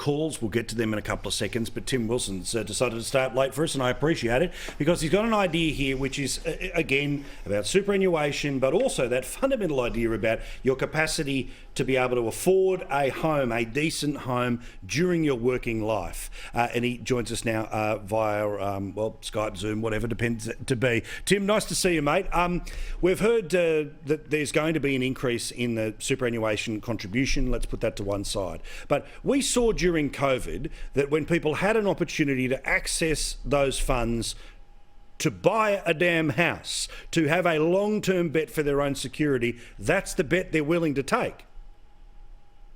calls. We'll get to them in a couple of seconds, but Tim Wilson's decided to stay up late for us, and I appreciate it, because he's got an idea here which is, again, about superannuation, but also that fundamental idea about your capacity to be able to afford a home, a decent home, during your working life. And he joins us now via, Skype, Zoom, whatever depends to be. Tim, nice to see you, mate. We've heard that there's going to be an increase in the superannuation contribution. Let's put that to one side. But we saw during COVID that when people had an opportunity to access those funds to buy a damn house, to have a long-term bet for their own security, that's the bet they're willing to take.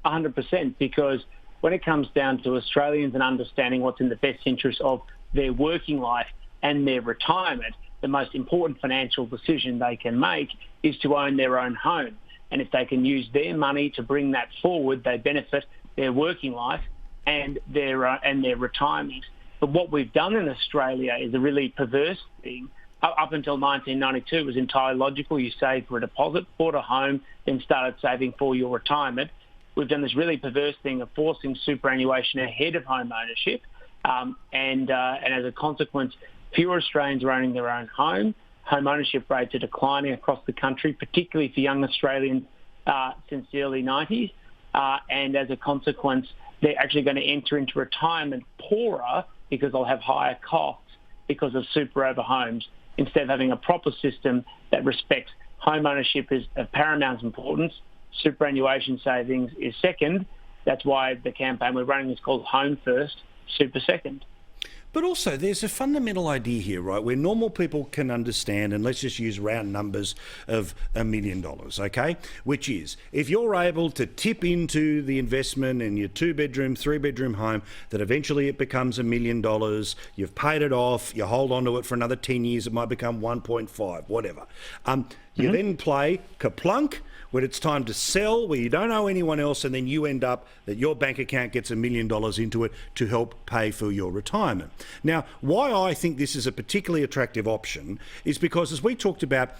100%, because when it comes down to Australians and understanding what's in the best interest of their working life and their retirement, the most important financial decision they can make is to own their own home. And if they can use their money to bring that forward, they benefit their working life and their retirement. But what we've done in Australia is a really perverse thing. Up until 1992, it was entirely logical. You saved for a deposit, bought a home, then started saving for your retirement. We've done this really perverse thing of forcing superannuation ahead of home ownership. And as a consequence, fewer Australians are owning their own home. Home ownership rates are declining across the country, particularly for young Australians since the early 90s. And as a consequence, they're actually going to enter into retirement poorer because they'll have higher costs because of super over homes, instead of having a proper system that respects home ownership is of paramount importance. Superannuation savings is second. That's why the campaign we're running is called Home First, Super Second. But also, there's a fundamental idea here, right, where normal people can understand, and let's just use round numbers of $1 million, okay? Which is, if you're able to tip into the investment in your 2-bedroom, 3-bedroom home, that eventually it becomes $1 million, you've paid it off, you hold on to it for another 10 years, it might become 1.5, whatever. You then play Kaplunk when it's time to sell, where you don't owe anyone else, and then you end up that your bank account gets $1 million into it to help pay for your retirement. Now, why I think this is a particularly attractive option is because, as we talked about,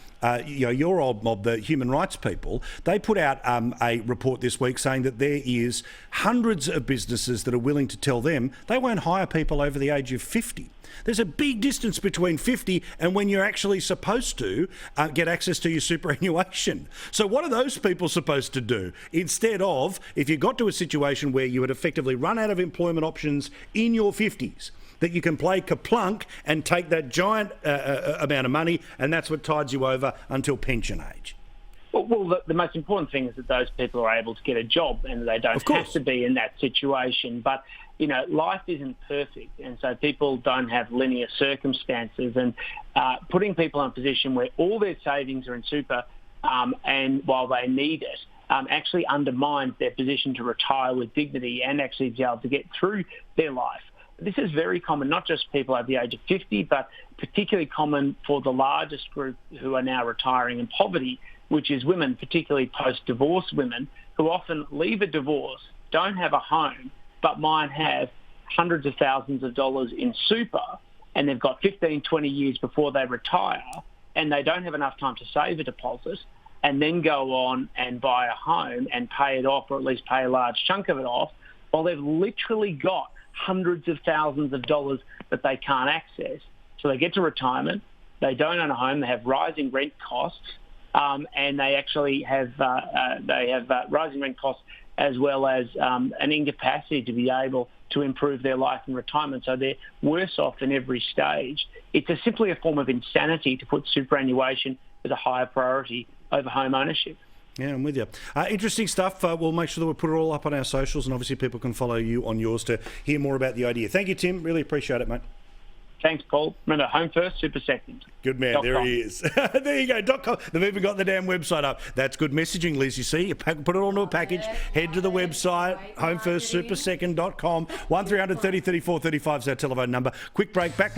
your old mob, the human rights people, they put out a report this week saying that there is hundreds of businesses that are willing to tell them they won't hire people over the age of 50. There's a big distance between 50 and when you're actually supposed to get access to your superannuation. So what are those people supposed to do? Instead of, if you got to a situation where you had effectively run out of employment options in your 50s, that you can play Kaplunk and take that giant amount of money, and that's what tides you over until pension age. Well, the most important thing is that those people are able to get a job and they don't have to be in that situation. But, life isn't perfect, and so people don't have linear circumstances. And putting people in a position where all their savings are in super and while they need it actually undermines their position to retire with dignity and actually be able to get through their life. This is very common, not just people over the age of 50, but particularly common for the largest group who are now retiring in poverty, which is women, particularly post-divorce women, who often leave a divorce, don't have a home, but might have hundreds of thousands of dollars in super, and they've got 15, 20 years before they retire, and they don't have enough time to save a deposit, and then go on and buy a home and pay it off, or at least pay a large chunk of it off, while they've literally got hundreds of thousands of dollars that they can't access. So they get to retirement, they don't own a home, they have rising rent costs, and they actually have rising rent costs as well as an incapacity to be able to improve their life in retirement. So they're worse off in every stage. It's simply a form of insanity to put superannuation as a higher priority over home ownership. Yeah, I'm with you. Interesting stuff. We'll make sure that we put it all up on our socials, and obviously people can follow you on yours to hear more about the idea. Thank you, Tim. Really appreciate it, mate. Thanks, Paul. Remember, Home First, Super Second. Good man. There he is. There you go. .com. They've even got the damn website up. That's good messaging, Liz. You see, you put it onto a package, head to the website, homefirstsupersecond.com. 1300 30 34 35 is our telephone number. Quick break. Back.